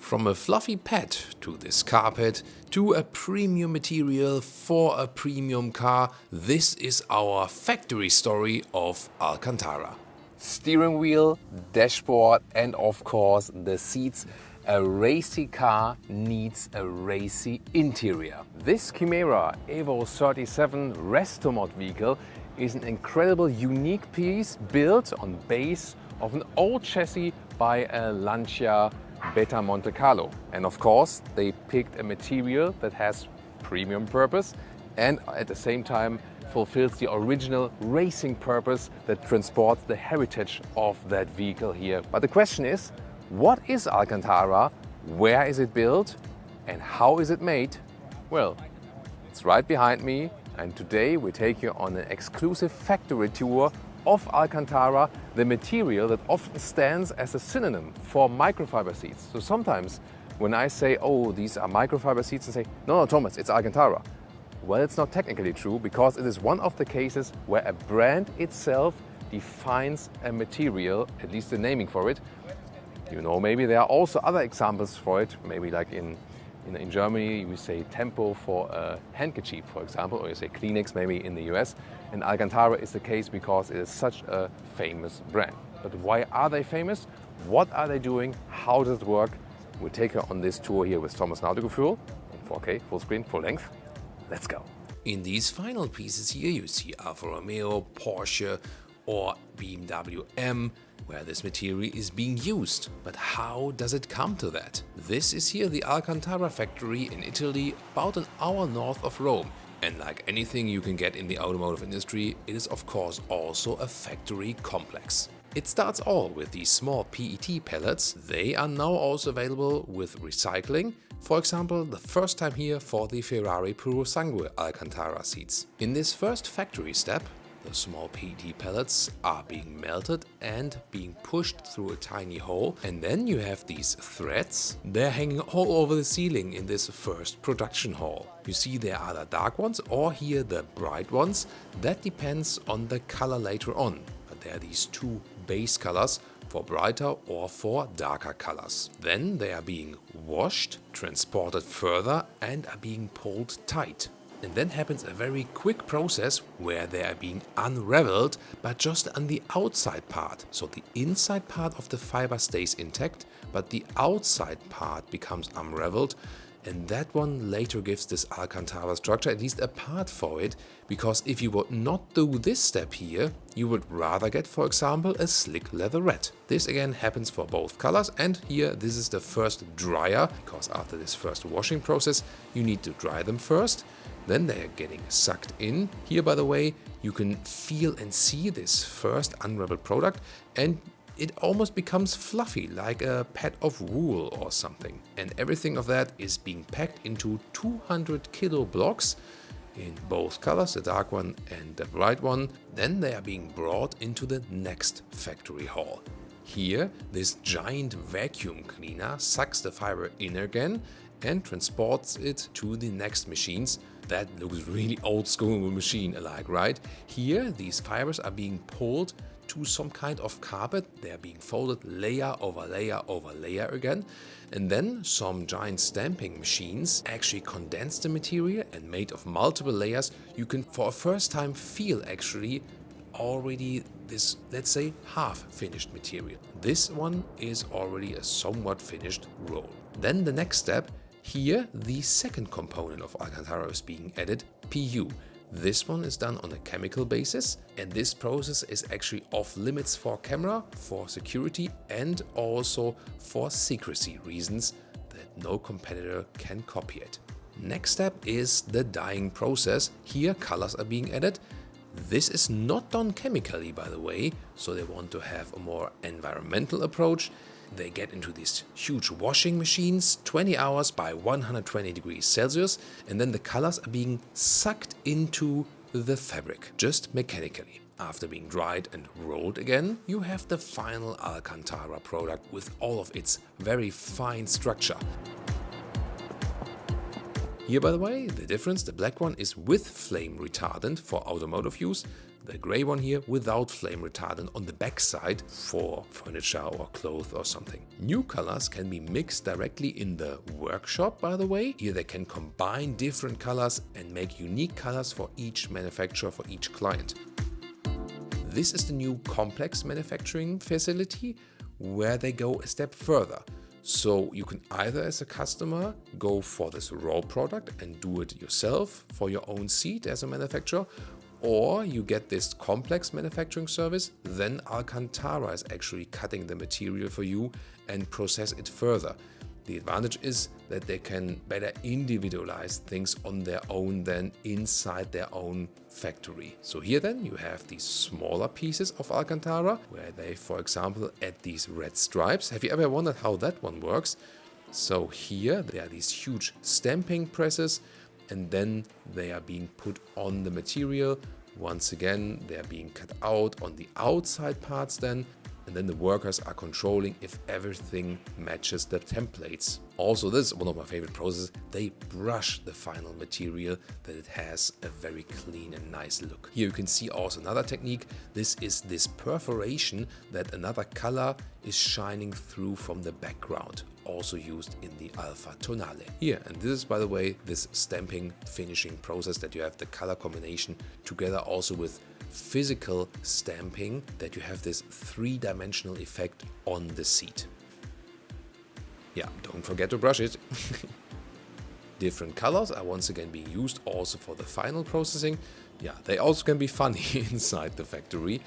From a fluffy pad to this carpet to a premium material for a premium car, this is our factory story of Alcantara. Steering wheel, dashboard and of course the seats. A racy car needs a racy interior. This Kimera Evo 37 resto mod vehicle is an incredible unique piece built on base of an old chassis by a Lancia Beta Monte Carlo. And of course they picked a material that has premium purpose and at the same time fulfills the original racing purpose that transports the heritage of that vehicle here. But the question is, what is Alcantara, where is it built and how is it made? Well, it's right behind me and today we take you on an exclusive factory tour of Alcantara, the material that often stands as a synonym for microfiber seats. So sometimes when I say, oh, these are microfiber seats, they say, no, Thomas, it's Alcantara. Well, it's not technically true because it is one of the cases where a brand itself defines a material, at least the naming for it. You know, maybe there are also other examples for it, maybe like in Germany we say Tempo for a handkerchief, for example, or you say Kleenex maybe in the US. And Alcantara is the case because it is such a famous brand. But why are they famous? What are they doing? How does it work? We'll take you on this tour here with Thomas and Autogefühl in 4K, full screen, full length. Let's go. In these final pieces here you see Alfa Romeo, Porsche or BMW M, where this material is being used. But how does it come to that? This is here the Alcantara factory in Italy, about an hour north of Rome. And like anything you can get in the automotive industry, it is of course also a factory complex. It starts all with these small PET pellets. They are now also available with recycling. For example, the first time here for the Ferrari Purosangue Alcantara seats. In this first factory step, the small PET pellets are being melted and being pushed through a tiny hole, and then you have these threads. They're hanging all over the ceiling in this first production hall. You see there are the dark ones or here the bright ones. That depends on the color later on, but there are these two base colors for brighter or for darker colors. Then they are being washed, transported further and are being pulled tight. And then happens a very quick process where they are being unraveled, but just on the outside part. So the inside part of the fiber stays intact, but the outside part becomes unraveled. And that one later gives this Alcantara structure, at least a part for it, because if you would not do this step here, you would rather get, for example, a slick leatherette. This again happens for both colors, and here this is the first dryer, because after this first washing process, you need to dry them first. Then they are getting sucked in. Here, by the way, you can feel and see this first unraveled product, and it almost becomes fluffy, like a pad of wool or something. And everything of that is being packed into 200 kilo blocks in both colors, the dark one and the bright one. Then they are being brought into the next factory hall. Here, this giant vacuum cleaner sucks the fiber in again and transports it to the next machines. That looks really old school machine alike, right? Here, these fibers are being pulled to some kind of carpet. They are being folded layer over layer over layer again. And then some giant stamping machines actually condense the material, and made of multiple layers, you can for a first time feel actually already this, let's say, half finished material. This one is already a somewhat finished roll. Then the next step, here the second component of Alcantara is being added, PU. This one is done on a chemical basis, and this process is actually off limits for camera, for security and also for secrecy reasons that no competitor can copy it. Next step is the dyeing process. Here colors are being added. This is not done chemically, by the way, so they want to have a more environmental approach. They get into these huge washing machines, 20 hours by 120 degrees Celsius, and then the colors are being sucked into the fabric, just mechanically. After being dried and rolled again, you have the final Alcantara product with all of its very fine structure. Here, by the way, the difference, the black one is with flame retardant for automotive use. the gray one here without flame retardant on the back side for furniture or clothes or something. New colors can be mixed directly in the workshop, by the way. Here they can combine different colors and make unique colors for each manufacturer, for each client. This is the new complex manufacturing facility where they go a step further. So you can either as a customer go for this raw product and do it yourself for your own seat as a manufacturer, or you get this complex manufacturing service, then Alcantara is actually cutting the material for you and process it further. The advantage is that they can better individualize things on their own than inside their own factory. So here then you have these smaller pieces of Alcantara where they, for example, add these red stripes. Have you ever wondered how that one works? So here there are these huge stamping presses and then they are being put on the material. Once again, they are being cut out on the outside parts then. And then the workers are controlling if everything matches the templates. Also, this is one of my favorite processes. They brush the final material that it has a very clean and nice look. Here you can see also another technique. This is this perforation that another color is shining through from the background, also used in the Alpha Tonale. Here, and this is, by the way, this stamping finishing process that you have the color combination together also with physical stamping, that you have this three-dimensional effect on the seat. Yeah, don't forget to brush it. Different colors are once again being used also for the final processing. Yeah, they also can be funny inside the factory.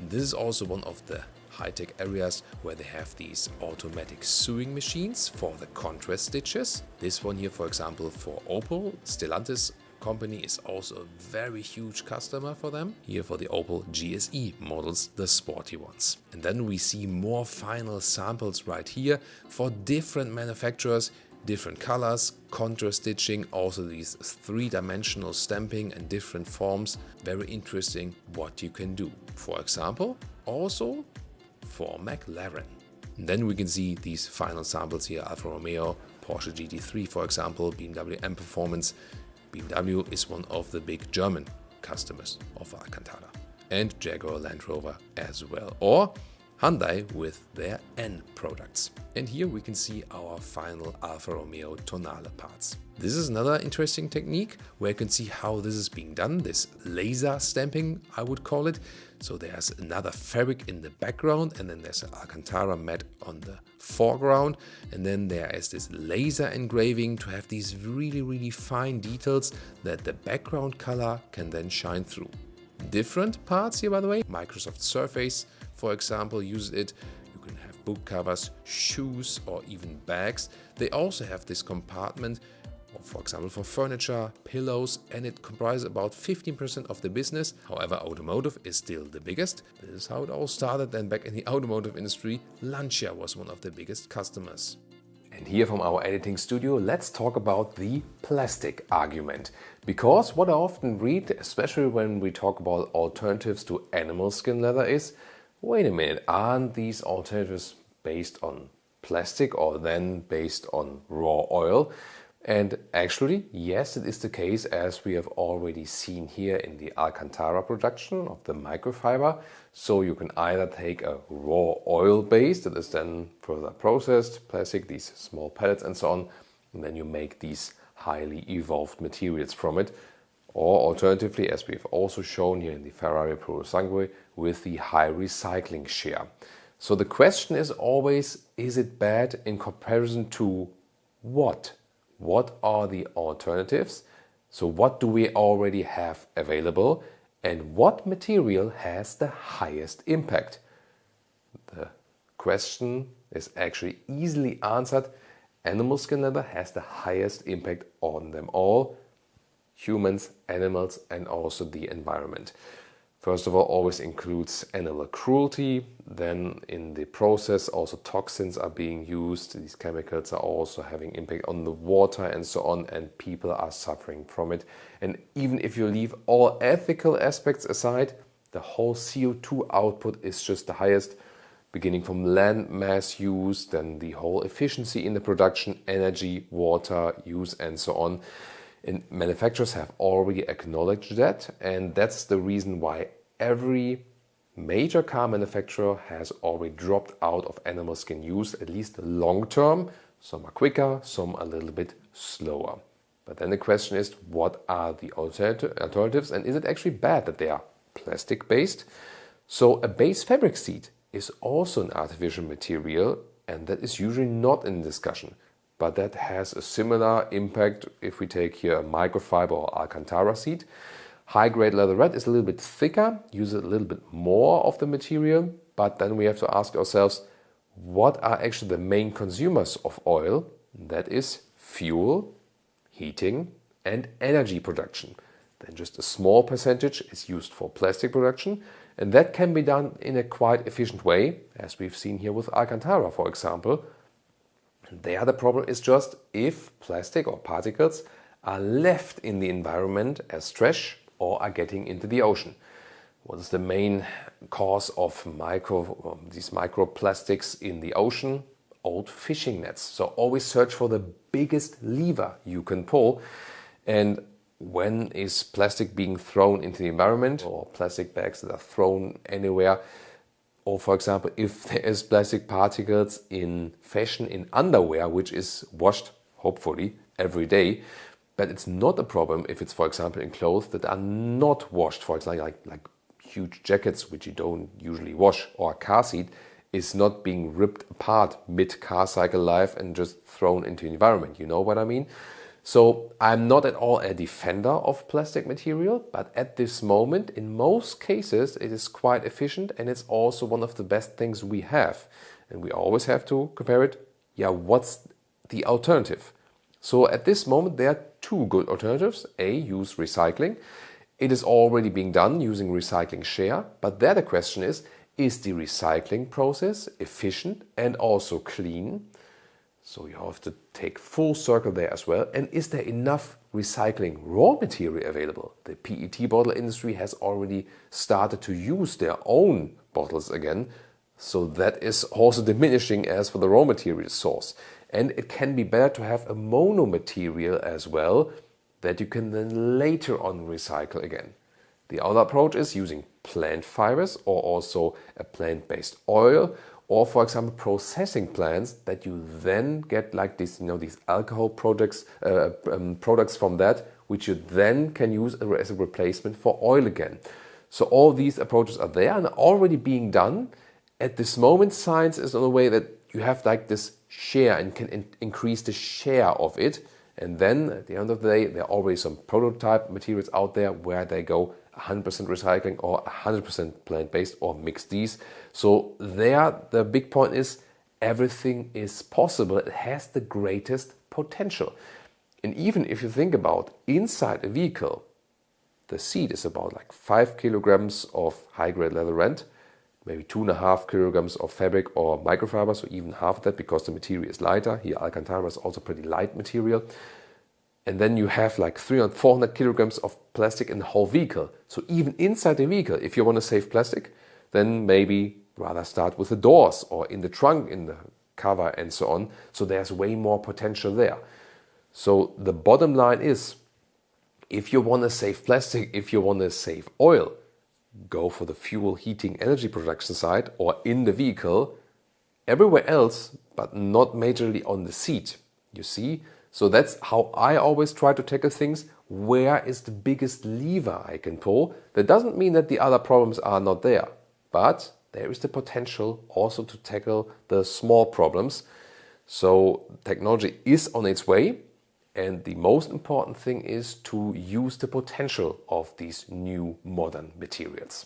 This is also one of the high-tech areas where they have these automatic sewing machines for the contrast stitches. This one here, for example, for Opel, Stellantis company is also a very huge customer for them. Here for the Opel GSE models, the sporty ones. And then we see more final samples right here for different manufacturers, different colors, contrast stitching, also these three-dimensional stamping and different forms. Very interesting what you can do. For example, also for McLaren. And then we can see these final samples here, Alfa Romeo, Porsche GT3 for example, BMW M Performance. BMW is one of the big German customers of Alcantara, and Jaguar Land Rover as well, or Hyundai with their N products. And here we can see our final Alfa Romeo Tonale parts. This is another interesting technique where you can see how this is being done, this laser stamping I would call it. So there's another fabric in the background and then there's an Alcantara mat on the foreground, and then there is this laser engraving to have these really fine details that the background color can then shine through. Different parts here, by the way. Microsoft Surface, for example, uses it. You can have book covers, shoes, or even bags. They also have this compartment, for example, for furniture, pillows, and it comprises about 15% of the business. However, automotive is still the biggest. This is how it all started. Then back in the automotive industry, Lancia was one of the biggest customers. And here from our editing studio, let's talk about the plastic argument. Because what I often read, especially when we talk about alternatives to animal skin leather, is, wait a minute, aren't these alternatives based on plastic or then based on raw oil? And actually, yes, it is the case, as we have already seen here in the Alcantara production of the microfiber. So you can either take a raw oil base that is then further processed, plastic, these small pellets and so on, and then you make these highly evolved materials from it. Or alternatively, as we've also shown here in the Ferrari Puro Sangue, with the high recycling share. So the question is always, is it bad in comparison to what? What are the alternatives? So what do we already have available? And what material has the highest impact? The question is actually easily answered. Animal skin leather has the highest impact on them all. Humans, animals, and also the environment. First of all, always includes animal cruelty. Then in the process also toxins are being used. These chemicals are also having impact on the water and so on, and people are suffering from it. And even if you leave all ethical aspects aside, the whole CO2 output is just the highest, beginning from land mass use, then the whole efficiency in the production, energy, water use, and so on. And manufacturers have already acknowledged that, and that's the reason why every major car manufacturer has already dropped out of animal skin use, at least long term. Some are quicker, some a little bit slower. But then the question is, what are the alternatives, and is it actually bad that they are plastic based? So a base fabric seat is also an artificial material, and that is usually not in discussion. But that has a similar impact if we take here a microfibre or Alcantara seat. High-grade leatherette is a little bit thicker, uses a little bit more of the material, but then we have to ask ourselves, what are actually the main consumers of oil? That is fuel, heating and energy production. Then just a small percentage is used for plastic production, and that can be done in a quite efficient way, as we've seen here with Alcantara, for example. And there the problem is just if plastic or particles are left in the environment as trash or are getting into the ocean. What is the main cause of these microplastics in the ocean? Old fishing nets. So always search for the biggest lever you can pull. And when is plastic being thrown into the environment, or plastic bags that are thrown anywhere? Or for example, if there is plastic particles in fashion in underwear, which is washed, hopefully, every day, but it's not a problem if it's, for example, in clothes that are not washed, for example, like huge jackets, which you don't usually wash, or a car seat is not being ripped apart mid-car cycle life and just thrown into the environment. You know what I mean? So I'm not at all a defender of plastic material, but at this moment, in most cases, it is quite efficient, and it's also one of the best things we have. And we always have to compare it. Yeah, what's the alternative? So at this moment, there are two good alternatives. A, use recycling. It is already being done using recycling share, but there the question is the recycling process efficient and also clean? So you have to take full circle there as well. And is there enough recycling raw material available? The PET bottle industry has already started to use their own bottles again. So that is also diminishing as for the raw material source. And it can be better to have a mono material as well that you can then later on recycle again. The other approach is using plant fibers or also a plant-based oil, or for example processing plants that you then get like this, these alcohol products from that, which you then can use as a replacement for oil again. So all these approaches are there and are already being done. At this moment, science is in a way that you have like this share and can increase the share of it. And then at the end of the day, there are already some prototype materials out there where they go 100% recycling or 100% plant-based or mix these. So there, the big point is everything is possible. It has the greatest potential. And even if you think about inside a vehicle, the seat is about like 5 kilograms of high-grade leatherette, maybe 2.5 kilograms of fabric or microfiber, so even half of that because the material is lighter. Here Alcantara is also pretty light material. And then you have like 300, 400 kilograms of plastic in the whole vehicle. So even inside the vehicle, if you want to save plastic, then maybe rather start with the doors or in the trunk, in the cover and so on. So there's way more potential there. So the bottom line is, if you want to save plastic, if you want to save oil, go for the fuel, heating, energy production side or in the vehicle. Everywhere else, but not majorly on the seat, you see? So that's how I always try to tackle things. Where is the biggest lever I can pull? That doesn't mean that the other problems are not there, but there is the potential also to tackle the small problems. So technology is on its way, and the most important thing is to use the potential of these new modern materials.